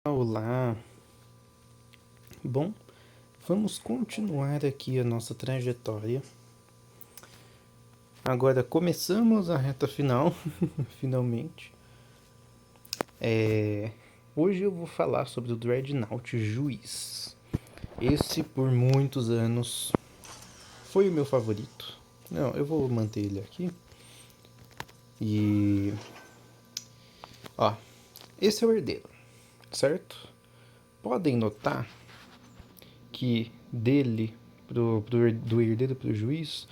Olá! Bom, vamos continuar aqui a nossa trajetória. Agora começamos a reta final, finalmente. Hoje eu vou falar sobre o Dreadnought Juiz. Esse, por muitos anos, foi o meu favorito. Não, eu vou manter ele aqui. E... Ó, esse é o herdeiro, certo? Podem notar que do herdeiro pro juiz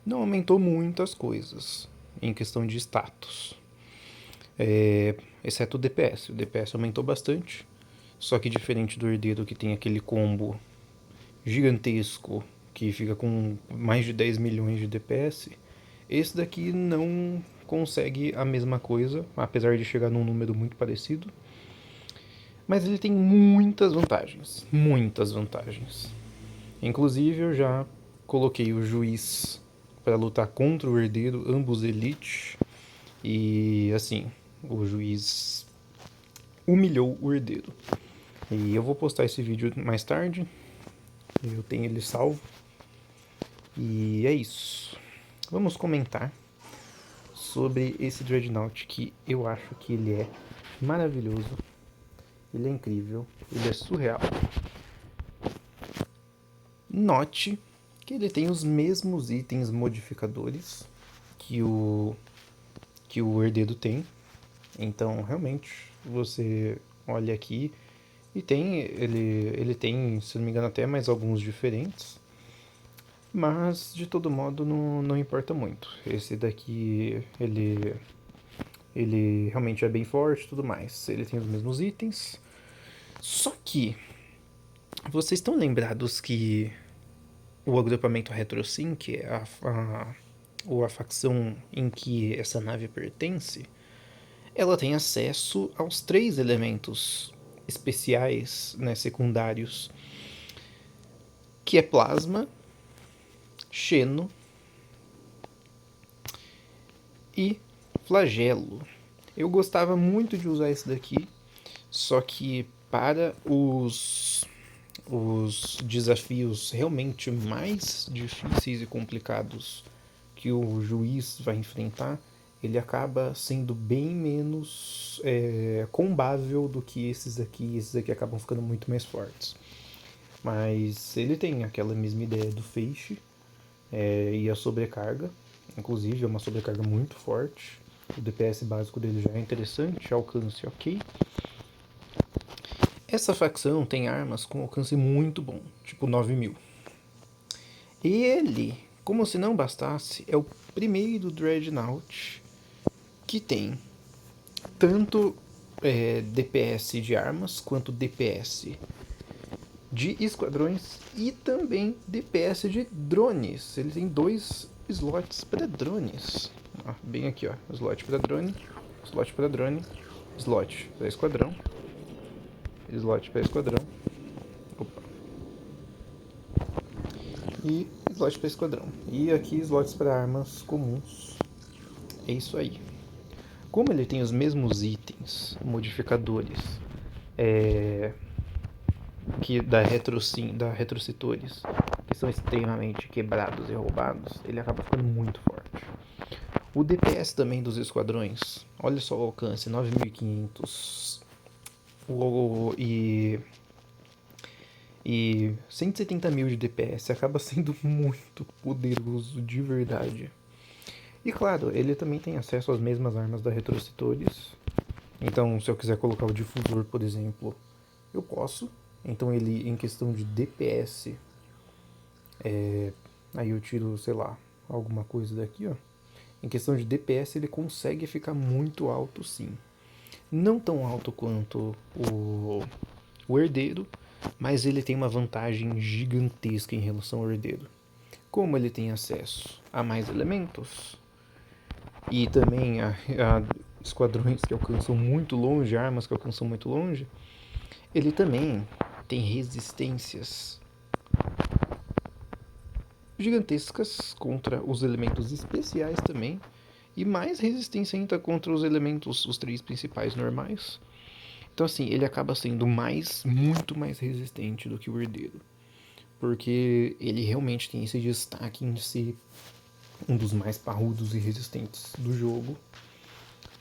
não aumentou muitas coisas em questão de status, exceto o DPS. O DPS aumentou bastante, só que diferente do herdeiro que tem aquele combo gigantesco que fica com mais de 10 milhões de DPS, esse daqui não consegue a mesma coisa, apesar de chegar num número muito parecido. Mas ele tem muitas vantagens, muitas vantagens. Inclusive eu já coloquei o juiz para lutar contra o herdeiro, ambos elite. E assim, o juiz humilhou o herdeiro. E eu vou postar esse vídeo mais tarde. Eu tenho ele salvo. E é isso. Vamos comentar sobre esse Dreadnought que eu acho que ele é maravilhoso. Ele é incrível. Ele é surreal. Note que ele tem os mesmos itens modificadores que o herdeiro tem. Então, realmente, você olha aqui e ele tem, se não me engano, até mais alguns diferentes. Mas, de todo modo, não importa muito. Esse daqui, ele realmente é bem forte e tudo mais. Ele tem os mesmos itens. Só que, vocês estão lembrados que o agrupamento RetroSync, ou a facção em que essa nave pertence, ela tem acesso aos 3 elementos especiais, né, secundários, que é plasma, xeno e flagelo. Eu gostava muito de usar esse daqui, só que para os desafios realmente mais difíceis e complicados que o juiz vai enfrentar, ele acaba sendo bem menos combável do que esses aqui. Esses aqui acabam ficando muito mais fortes. Mas ele tem aquela mesma ideia do feixe e a sobrecarga. Inclusive é uma sobrecarga muito forte. O DPS básico dele já é interessante, alcance ok. Essa facção tem armas com alcance muito bom, tipo 9.000. E ele, como se não bastasse, é o primeiro Dreadnought que tem tanto DPS de armas quanto DPS de esquadrões e também DPS de drones. Ele tem 2 slots para drones. Bem aqui, ó, slot para drone, slot para drone, slot para esquadrão, slot para esquadrão. Opa. E slot para esquadrão. E aqui slots para armas comuns. É isso aí. Como ele tem os mesmos itens, modificadores, que da Retrocitores, que são extremamente quebrados e roubados, ele acaba ficando muito forte. O DPS também dos esquadrões, olha só o alcance, 9.500. E 170 mil de DPS acaba sendo muito poderoso de verdade. E claro, ele também tem acesso às mesmas armas da Retrocitores. Então, se eu quiser colocar o difusor, por exemplo, eu posso. Então ele, em questão de DPS, aí eu tiro, sei lá, alguma coisa daqui, ó. Em questão de DPS ele consegue ficar muito alto, sim. Não tão alto quanto o herdeiro, mas ele tem uma vantagem gigantesca em relação ao herdeiro. Como ele tem acesso a mais elementos e também a esquadrões que alcançam muito longe, armas que alcançam muito longe, ele também tem resistências gigantescas contra os elementos especiais também, e mais resistência ainda contra os elementos, os 3 principais normais. Então assim, ele acaba sendo muito mais resistente do que o herdeiro. Porque ele realmente tem esse destaque em ser um dos mais parrudos e resistentes do jogo.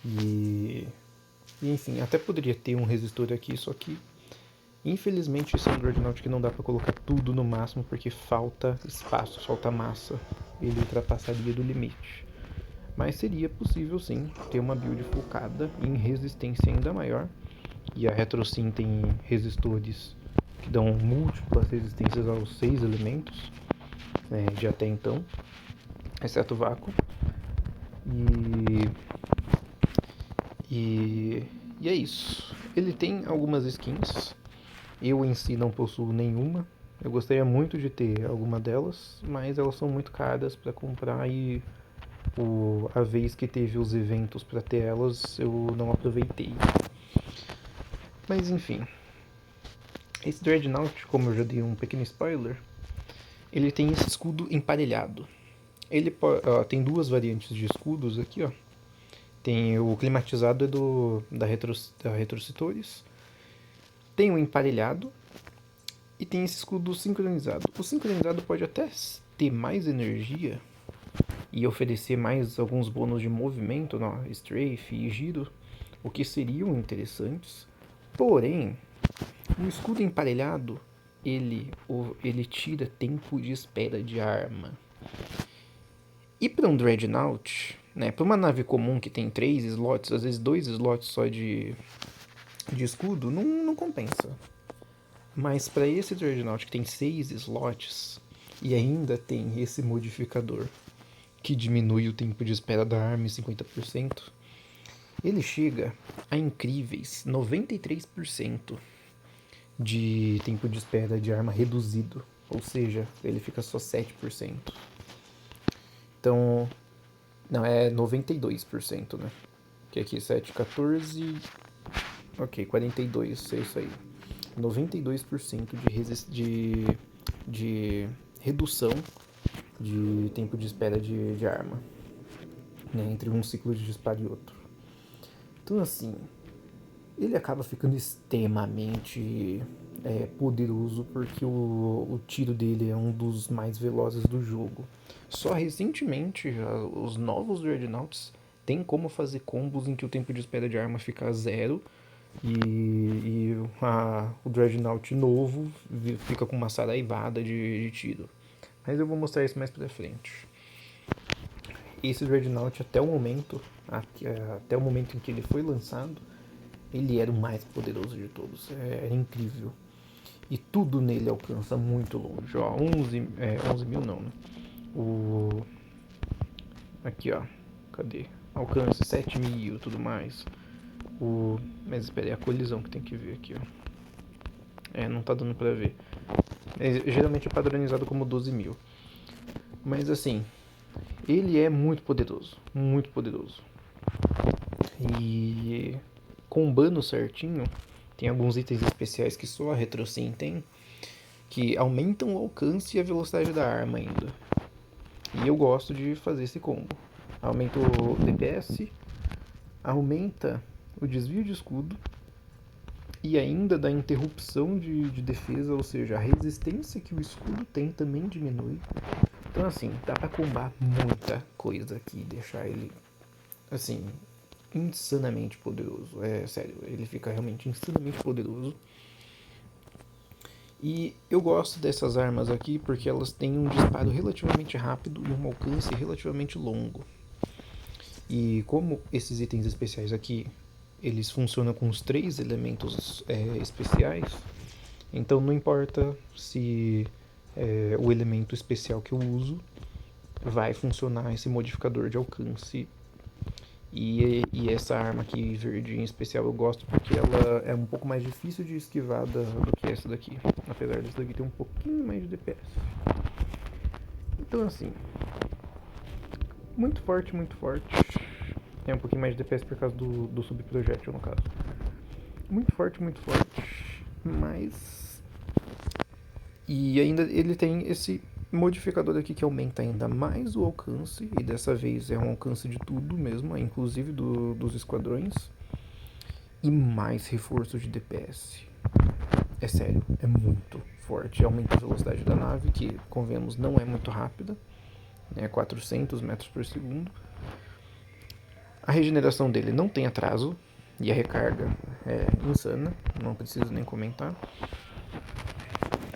E enfim, até poderia ter um resistor aqui, só que infelizmente esse é um Dreadnought que não dá pra colocar tudo no máximo porque falta espaço, falta massa. Ele ultrapassaria do limite. Mas seria possível sim ter uma build focada em resistência ainda maior. E a RetroSim tem resistores que dão múltiplas resistências aos 6 elementos, de até então, exceto o vácuo. E, e é isso. Ele tem algumas skins. Eu em si não possuo nenhuma. Eu gostaria muito de ter alguma delas, mas elas são muito caras para comprar e a vez que teve os eventos para ter elas eu não aproveitei. Mas enfim, esse Dreadnought, como eu já dei um pequeno spoiler, ele tem esse escudo emparelhado. Ele tem duas variantes de escudos aqui, ó. Tem o climatizado da Retrocitores, tem o emparelhado e tem esse escudo sincronizado. O sincronizado pode até ter mais energia e oferecer mais alguns bônus de movimento, strafe e giro, o que seriam interessantes. Porém, o escudo emparelhado, ele tira tempo de espera de arma. E para um Dreadnought, né, para uma nave comum que tem 3 slots, às vezes 2 slots só de escudo, não compensa. Mas para esse Dreadnought que tem 6 slots e ainda tem esse modificador que diminui o tempo de espera da arma em 50%, ele chega a incríveis 93% de tempo de espera de arma reduzido. Ou seja, ele fica só 7%. Então, não, é 92%, né? Que aqui 7, 14... Ok, 42, é isso aí. 92% de redução de tempo de espera de arma, né, entre um ciclo de disparo e outro. Então assim, ele acaba ficando extremamente poderoso porque o tiro dele é um dos mais velozes do jogo. Só recentemente os novos Dreadnoughts tem como fazer combos em que o tempo de espera de arma fica zero e o Dreadnought novo fica com uma saraivada de tiro. Mas eu vou mostrar isso mais pra frente. Esse Dreadnought até o momento em que ele foi lançado, ele era o mais poderoso de todos. Era incrível. E tudo nele alcança muito longe. Ó, 11 mil não, né? Aqui, ó. Cadê? Alcance 7 mil e tudo mais. Mas espera, é a colisão que tem que ver aqui, ó. Não tá dando pra ver. Geralmente é padronizado como 12 mil. Mas assim, ele é muito poderoso. Muito poderoso. E combando certinho, tem alguns itens especiais que só a RetroSim tem, que aumentam o alcance e a velocidade da arma ainda. E eu gosto de fazer esse combo. Aumenta o DPS, aumenta o desvio de escudo e ainda dá interrupção de defesa, ou seja, a resistência que o escudo tem também diminui. Então assim, dá pra combar muita coisa aqui e deixar ele, assim, insanamente poderoso. É sério, ele fica realmente insanamente poderoso. E eu gosto dessas armas aqui porque elas têm um disparo relativamente rápido e um alcance relativamente longo. E como esses itens especiais aqui, eles funcionam com os 3 elementos especiais, então não importa se o elemento especial que eu uso vai funcionar esse modificador de alcance. E essa arma aqui verde em especial eu gosto porque ela é um pouco mais difícil de esquivar do que essa daqui, apesar dessa daqui ter um pouquinho mais de DPS. Então assim, muito forte, muito forte. Tem um pouquinho mais de DPS por causa do subprojétil no caso. Muito forte, mas... E ainda ele tem esse modificador aqui que aumenta ainda mais o alcance, e dessa vez é um alcance de tudo mesmo, inclusive dos esquadrões. e mais reforço de DPS. É sério, é muito forte. Aumenta a velocidade da nave, que, convenhamos, não é muito rápida, né, 400 metros por segundo. A regeneração dele não tem atraso, e a recarga é insana, não preciso nem comentar.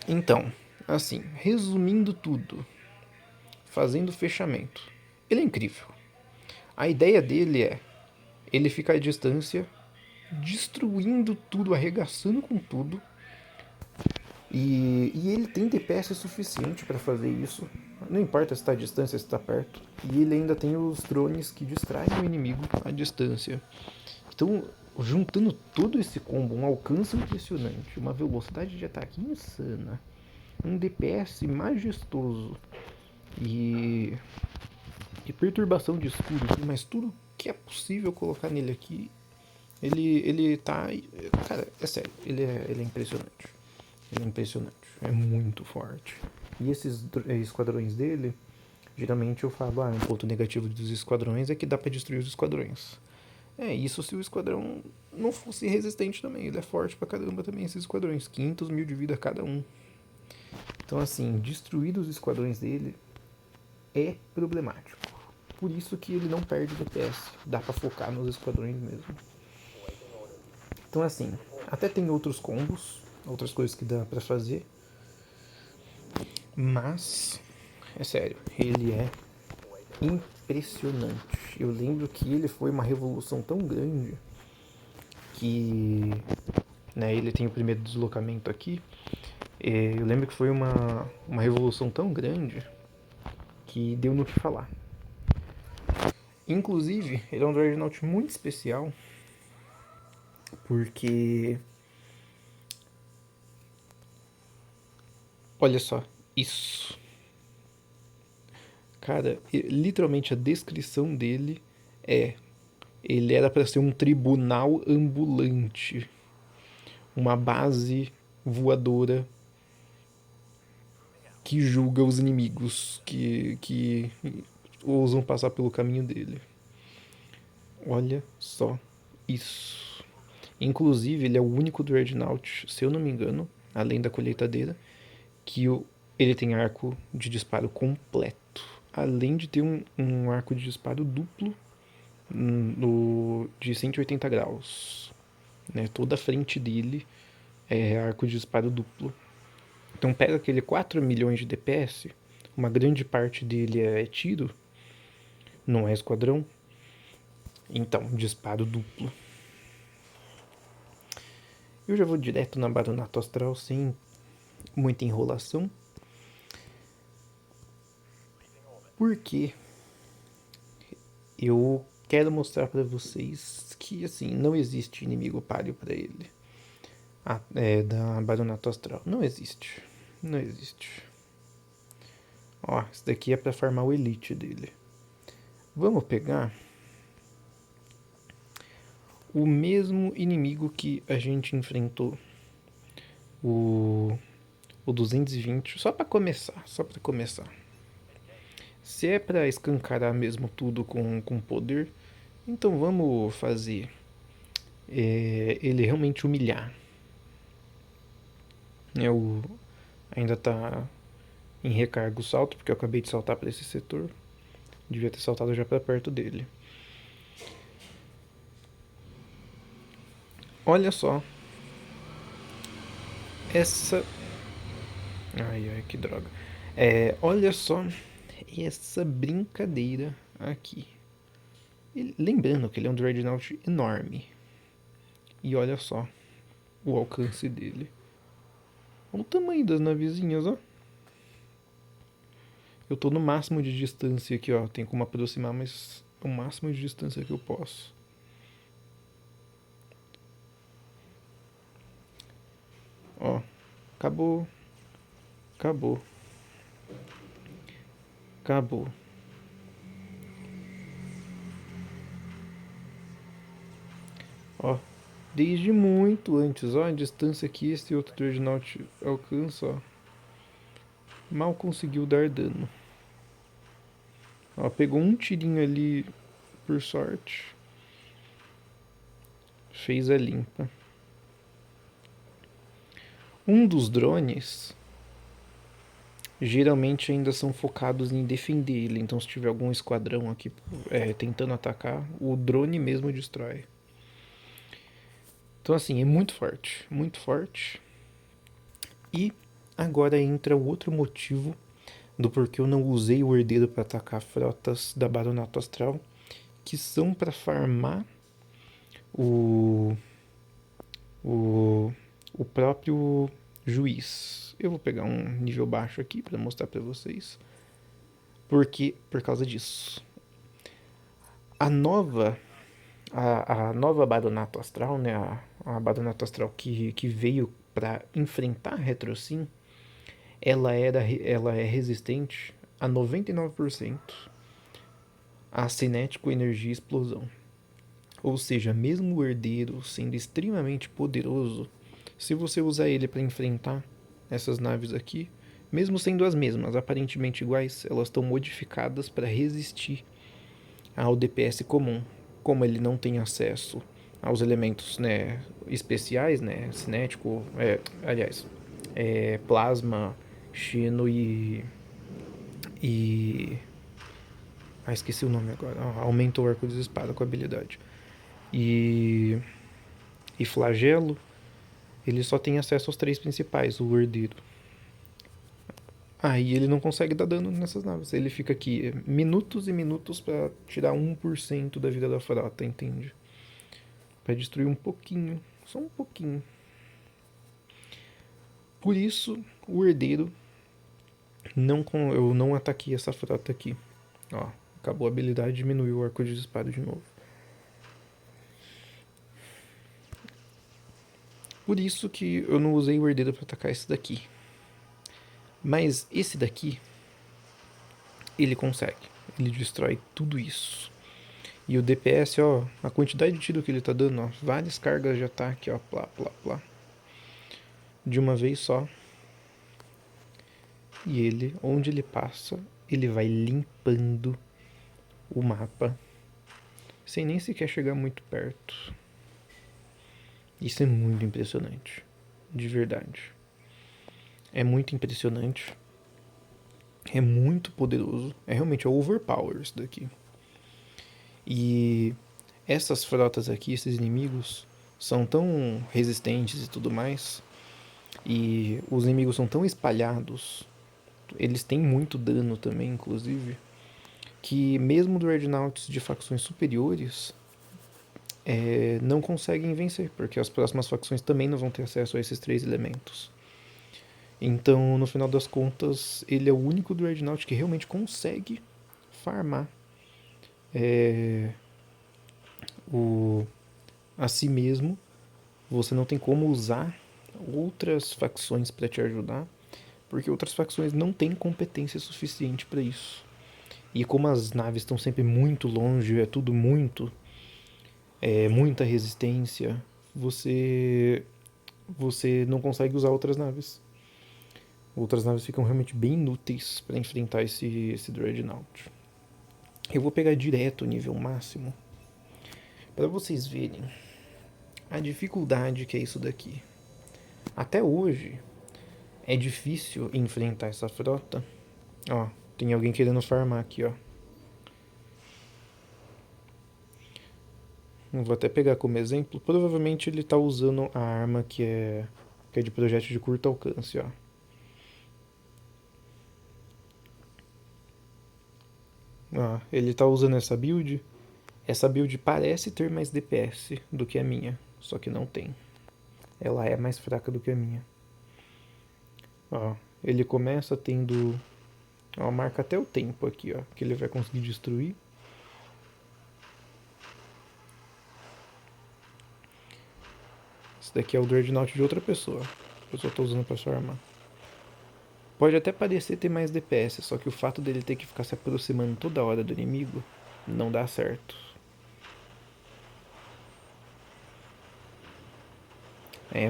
Então, assim, resumindo tudo, fazendo fechamento, ele é incrível. A ideia dele é ele ficar à distância, destruindo tudo, arregaçando com tudo. E ele tem DPS suficiente para fazer isso. Não importa se está à distância, se está perto. E ele ainda tem os drones que distraem o inimigo à distância. Então, juntando todo esse combo, um alcance impressionante, uma velocidade de ataque insana, um DPS majestoso e perturbação de escudo, mas tudo que é possível colocar nele aqui, ele tá. Cara, é sério, ele é impressionante. Ele é impressionante, é muito forte. E esses esquadrões dele, geralmente eu falo, um ponto negativo dos esquadrões é que dá pra destruir os esquadrões. É, isso se o esquadrão não fosse resistente também. Ele é forte pra caramba também, esses esquadrões. 500 mil de vida cada um. Então, assim, destruir os esquadrões dele é problemático. Por isso que ele não perde DPS. Dá pra focar nos esquadrões mesmo. Então, assim, até tem outros combos, outras coisas que dá pra fazer. Mas, é sério, ele é impressionante. Eu lembro que ele foi uma revolução tão grande que, né, ele tem o primeiro deslocamento aqui. Eu lembro que foi uma revolução tão grande que deu no que falar. Inclusive, ele é um Dreadnought muito especial porque, olha só, isso. Cara, literalmente a descrição dele é: ele era para ser um tribunal ambulante, uma base voadora que julga os inimigos que ousam passar pelo caminho dele. Olha só isso. Inclusive, ele é o único Dreadnought, se eu não me engano, além da colheitadeira, que ele tem arco de disparo completo. Além de ter um arco de disparo duplo de 180 graus. Né? Toda a frente dele é arco de disparo duplo. Então pega aquele 4 milhões de DPS, uma grande parte dele é tiro, não é esquadrão. Então, disparo duplo. Eu já vou direto na Baronato Astral sem muita enrolação. Porque eu quero mostrar para vocês que, assim, não existe inimigo páreo para ele. Da Baronato Astral. Não existe. Não existe. Ó, esse daqui é para farmar o Elite dele. Vamos pegar o mesmo inimigo que a gente enfrentou. O 220. Só para começar. Só para começar. Se é para escancarar mesmo tudo com poder, então vamos fazer ele realmente humilhar. Ainda tá em recarga o salto, porque eu acabei de saltar para esse setor. Devia ter saltado já para perto dele. Olha só. Essa. Ai, que droga. Olha só essa brincadeira aqui. Lembrando que ele é um Dreadnought enorme. E olha só o alcance dele. Olha o tamanho das navezinhas, ó. Eu tô no máximo de distância aqui, ó. Tem como aproximar, mas o máximo de distância que eu posso. Ó, acabou. Acabou. Acabou. Ó, desde muito antes, ó, a distância que esse outro Dreadnought alcança, ó. Mal conseguiu dar dano. Ó, pegou um tirinho ali por sorte. fez a limpa. Um dos drones geralmente ainda são focados em defender ele. Então, se tiver algum esquadrão aqui tentando atacar, o drone mesmo destrói. Então, assim, é muito forte, muito forte. E agora entra o outro motivo do porquê eu não usei o herdeiro para atacar frotas da Baronato Astral, que são para farmar o, o, o próprio juiz. Eu vou pegar um nível baixo aqui para mostrar para vocês. Porque, por causa disso. A nova a nova Baronato Astral, né, a Baronato Astral que veio para enfrentar a Retrocin, ela é resistente a 99% a cinético, energia e explosão. Ou seja, mesmo o herdeiro sendo extremamente poderoso, se você usar ele para enfrentar essas naves aqui, mesmo sendo as mesmas, aparentemente iguais, elas estão modificadas para resistir ao DPS comum. Como ele não tem acesso aos elementos, né, especiais, né, cinético, plasma, Xeno e esqueci o nome agora. Aumenta o arco de espada com a habilidade. E flagelo, ele só tem acesso aos três principais, o herdeiro. Aí ele não consegue dar dano nessas naves. Ele fica aqui minutos e minutos para tirar 1% da vida da frota, entende? Para destruir um pouquinho, só um pouquinho. Por isso, o herdeiro eu não ataquei essa frota aqui. Ó, acabou a habilidade, diminuiu o arco de espada de novo. Por isso que eu não usei o herdeiro para atacar esse daqui. Mas esse daqui, ele consegue. Ele destrói tudo isso. E o DPS, ó, a quantidade de tiro que ele tá dando, ó, várias cargas de ataque, ó, plá, plá, plá. De uma vez só. E ele, onde ele passa, ele vai limpando o mapa, sem nem sequer chegar muito perto. Isso é muito impressionante, de verdade. É muito impressionante. É muito poderoso. É realmente overpower isso daqui. E essas frotas aqui, esses inimigos, são tão resistentes e tudo mais. E os inimigos são tão espalhados. Eles têm muito dano também, inclusive. Que mesmo Dreadnoughts de facções superiores não conseguem vencer. Porque as próximas facções também não vão ter acesso a esses três elementos. Então, no final das contas, ele é o único Dreadnought que realmente consegue farmar a si mesmo. Você não tem como usar outras facções para te ajudar, porque outras facções não têm competência suficiente para isso. E como as naves estão sempre muito longe, é tudo muita resistência, você não consegue usar outras naves. Outras naves ficam realmente bem inúteis para enfrentar esse Dreadnought. Eu vou pegar direto o nível máximo para vocês verem a dificuldade que é isso daqui. Até hoje é difícil enfrentar essa frota. Ó, tem alguém querendo farmar aqui, ó. Vou até pegar como exemplo. Provavelmente ele tá usando a arma que é de projétil de curto alcance, ó. Ó, ele tá usando essa build. Essa build parece ter mais DPS do que a minha, só que não tem. Ela é mais fraca do que a minha. Ó, ele começa tendo... Ó, marca até o tempo aqui, ó, que ele vai conseguir destruir. Esse daqui é o Dreadnought de outra pessoa. A pessoa tá usando pra sua arma. Pode até parecer ter mais DPS, só que o fato dele ter que ficar se aproximando toda hora do inimigo não dá certo.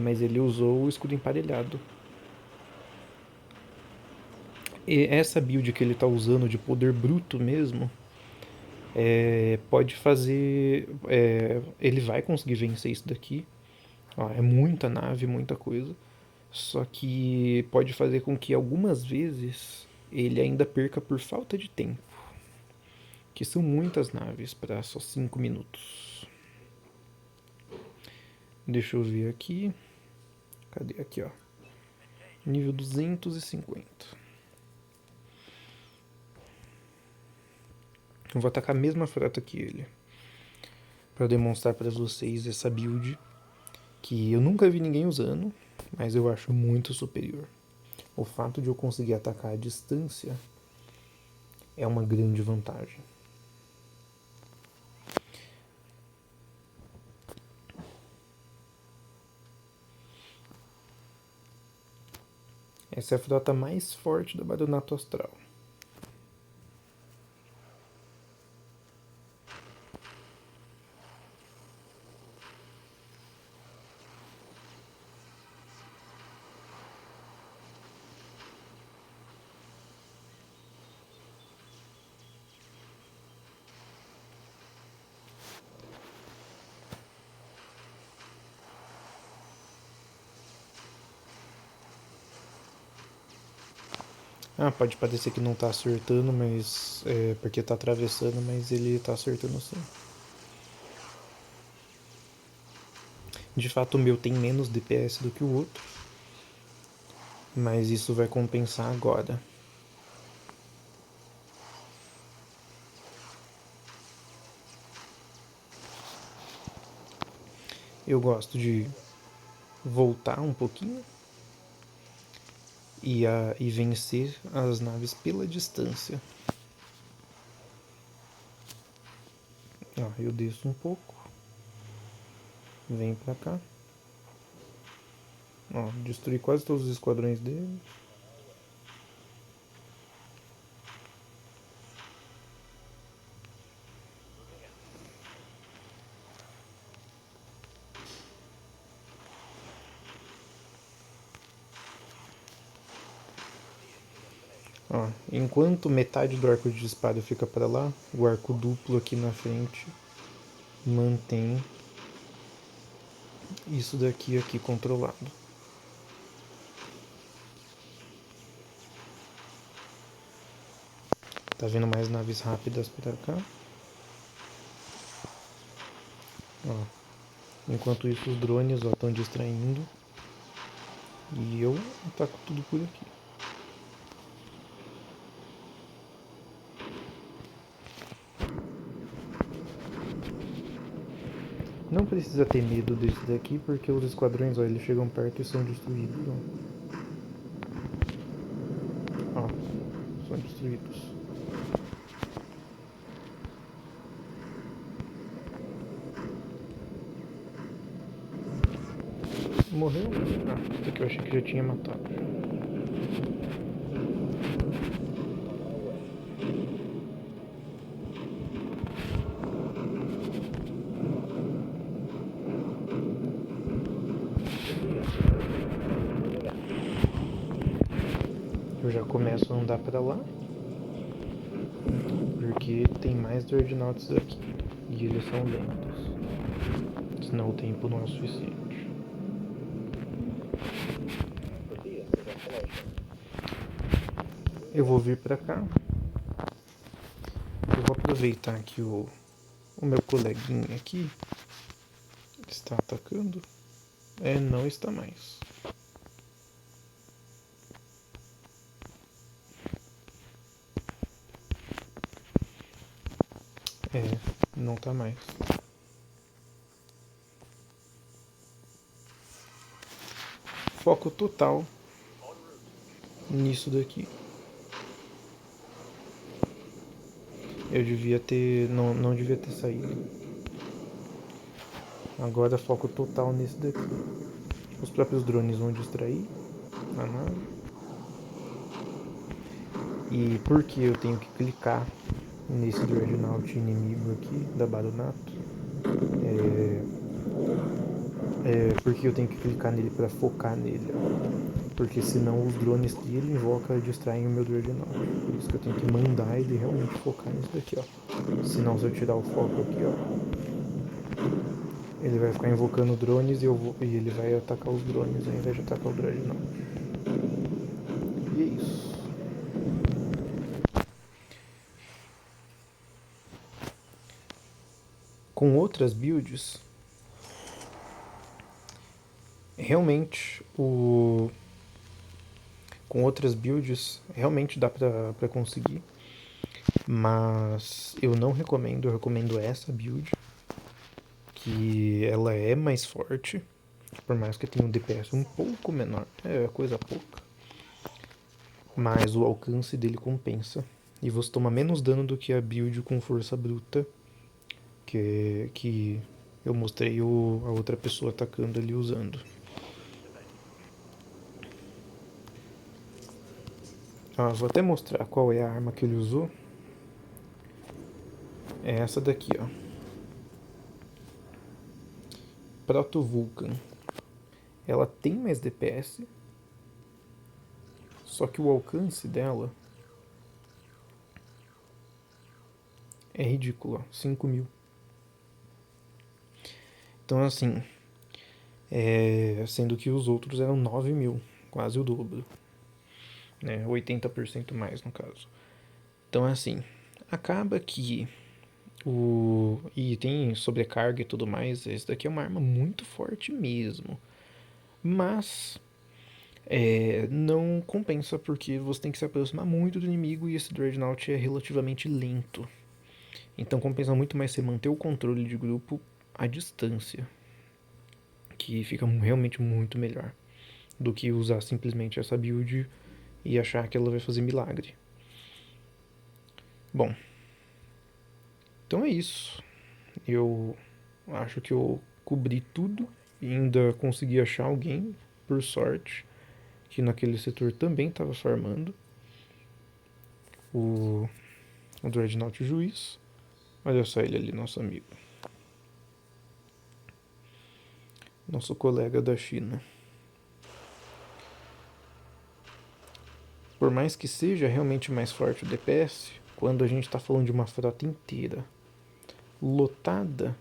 Mas ele usou o escudo emparelhado. E essa build que ele tá usando de poder bruto mesmo pode fazer. Ele vai conseguir vencer isso daqui. Ó, é muita nave, muita coisa. Só que pode fazer com que algumas vezes ele ainda perca por falta de tempo. Que são muitas naves para só 5 minutos. Deixa eu ver aqui. Cadê? Aqui, ó. Nível 250. Eu vou atacar a mesma frota que ele. Para demonstrar para vocês essa build. Que eu nunca vi ninguém usando. Mas eu acho muito superior. O fato de eu conseguir atacar à distância é uma grande vantagem. Essa é a frota mais forte do Baronato Astral. Ah, pode parecer que não tá acertando, mas porque tá atravessando, mas ele tá acertando sim. De fato, o meu tem menos DPS do que o outro, mas isso vai compensar agora. Eu gosto de voltar um pouquinho e vencer as naves pela distância. Ó, eu desço um pouco, venho pra cá. Ó, destruí quase todos os esquadrões deles. Ó, enquanto metade do arco de disparo fica para lá, o arco duplo aqui na frente mantém isso daqui controlado. Tá vendo mais naves rápidas para cá? Ó, enquanto isso os drones estão distraindo e eu ataco tudo por aqui. Não precisa ter medo desse daqui, porque os esquadrões, ó, eles chegam perto e são destruídos. Ó, são destruídos. Morreu? Ah, esse daqui eu achei que já tinha matado. Eu já começo a andar para lá, porque tem mais Dreadnoughts aqui, e eles são lentos, senão o tempo não é suficiente. Eu vou vir para cá, eu vou aproveitar que o meu coleguinha aqui está atacando. Não está mais. Não tá mais. Foco total nisso daqui. Eu devia ter. Não devia ter saído. Agora foco total nesse daqui. Os próprios drones vão distrair a nave. E por que eu tenho que clicar nesse Dreadnought inimigo aqui da Baronato? Porque eu tenho que clicar nele para focar nele, ó. Porque senão os drones que ele invoca distraem o meu Dreadnought. Por isso que eu tenho que mandar ele realmente focar nisso daqui, ó. Senão se eu tirar o foco aqui, ó, ele vai ficar invocando drones e ele vai atacar os drones ao invés de atacar o Dreadnought. E é isso. Com outras builds, realmente o com outras builds realmente dá pra conseguir, mas eu não recomendo, eu recomendo essa build, que ela é mais forte, por mais que tenha um DPS um pouco menor, é coisa pouca, mas o alcance dele compensa, e você toma menos dano do que a build com força bruta, que eu mostrei a outra pessoa atacando ali usando. Vou até mostrar qual é a arma que ele usou. É essa daqui, ó. Proto Vulcan. Ela tem mais DPS, só que o alcance dela é ridículo, ó, 5.000. Então assim, sendo que os outros eram 9.000, quase o dobro, né? 80% mais no caso. Então assim, acaba que e tem sobrecarga e tudo mais. Esse daqui é uma arma muito forte mesmo. Mas não compensa porque você tem que se aproximar muito do inimigo e esse Dreadnought é relativamente lento. Então compensa muito mais você manter o controle de grupo à distância, que fica realmente muito melhor do que usar simplesmente essa build e achar que ela vai fazer milagre. Bom, então é isso. Eu acho que eu cobri tudo e ainda consegui achar alguém, por sorte, que naquele setor também estava farmando. O, o Dreadnought Juiz. Olha só ele ali, nosso amigo. Nosso colega da China. Por mais que seja realmente mais forte o DPS, quando a gente está falando de uma frota inteira, lotada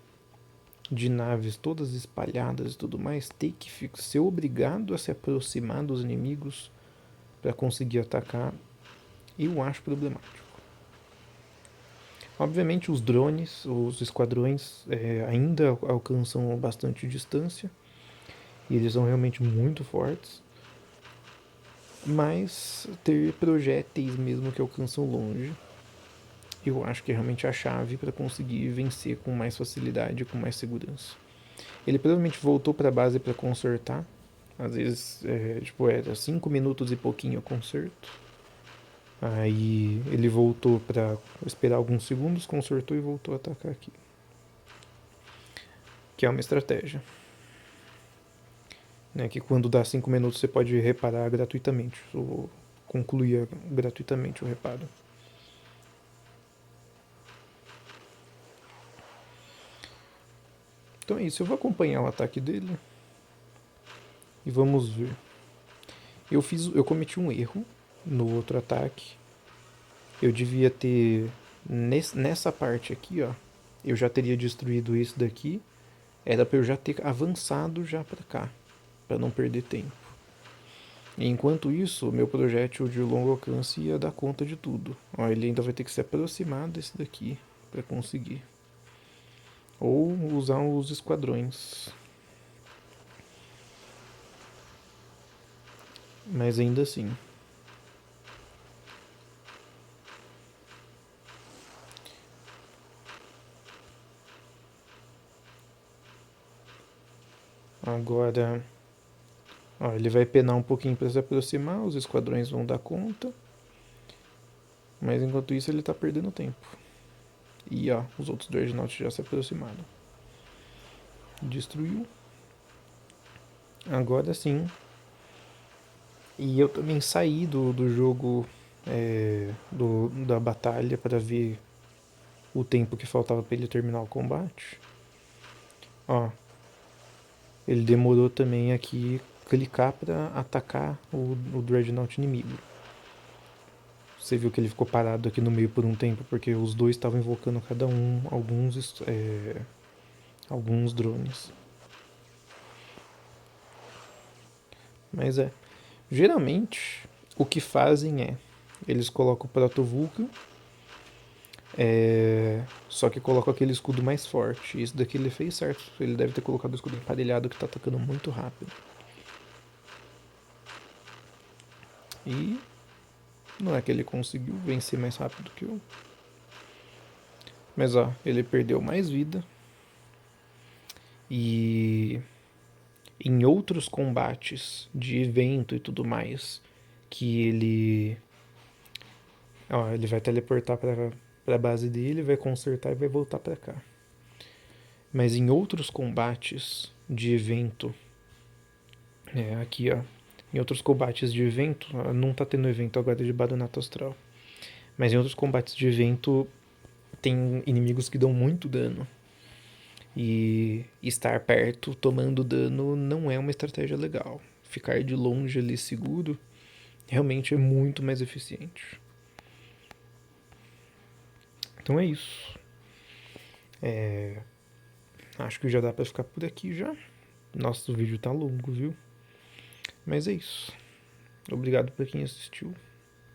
de naves todas espalhadas e tudo mais, ter que ser obrigado a se aproximar dos inimigos para conseguir atacar, eu acho problemático. Obviamente os drones, os esquadrões ainda alcançam bastante distância e eles são realmente muito fortes, mas ter projéteis mesmo que alcançam longe, eu acho que é realmente a chave para conseguir vencer com mais facilidade e com mais segurança. Ele provavelmente voltou para a base para consertar, às vezes era 5 minutos e pouquinho o conserto. Aí ele voltou para esperar alguns segundos, consertou e voltou a atacar aqui. Que é uma estratégia. Né, que quando dá 5 minutos você pode reparar gratuitamente, ou concluir gratuitamente o reparo. Então é isso, eu vou acompanhar o ataque dele e vamos ver. Eu cometi um erro no outro ataque. Eu devia ter nessa parte aqui, ó, eu já teria destruído isso daqui. Era para eu já ter avançado já para cá, para não perder tempo. E enquanto isso, meu projétil de longo alcance ia dar conta de tudo. Ó, ele ainda vai ter que se aproximar desse daqui para conseguir. Ou usar os esquadrões. Mas ainda assim. Agora, ó, ele vai penar um pouquinho para se aproximar, os esquadrões vão dar conta. Mas enquanto isso ele tá perdendo tempo. E ó, os outros Dreadnoughts já se aproximaram. Destruiu. Agora sim. E eu também saí do jogo, da batalha, para ver o tempo que faltava para ele terminar o combate. Ó, ele demorou também aqui clicar pra atacar o Dreadnought inimigo. Você viu que ele ficou parado aqui no meio por um tempo, porque os dois estavam invocando cada um alguns drones. Mas geralmente o que fazem eles colocam o Proto Vulcan, só que colocam aquele escudo mais forte. Isso daqui ele fez certo. Ele deve ter colocado o escudo emparelhado que tá atacando muito rápido. E não é que ele conseguiu vencer mais rápido que eu. Mas ele perdeu mais vida. E em outros combates de evento e tudo mais, que ele vai teleportar pra base dele, vai consertar e vai voltar pra cá. Mas em outros combates de evento, aqui em outros combates de evento, não tá tendo evento agora de Badonato Astral, mas em outros combates de evento tem inimigos que dão muito dano. E estar perto tomando dano não é uma estratégia legal. Ficar de longe ali seguro realmente é muito mais eficiente. Então é isso. Acho que já dá pra ficar por aqui já. Nosso vídeo tá longo, viu? Mas é isso. Obrigado por quem assistiu.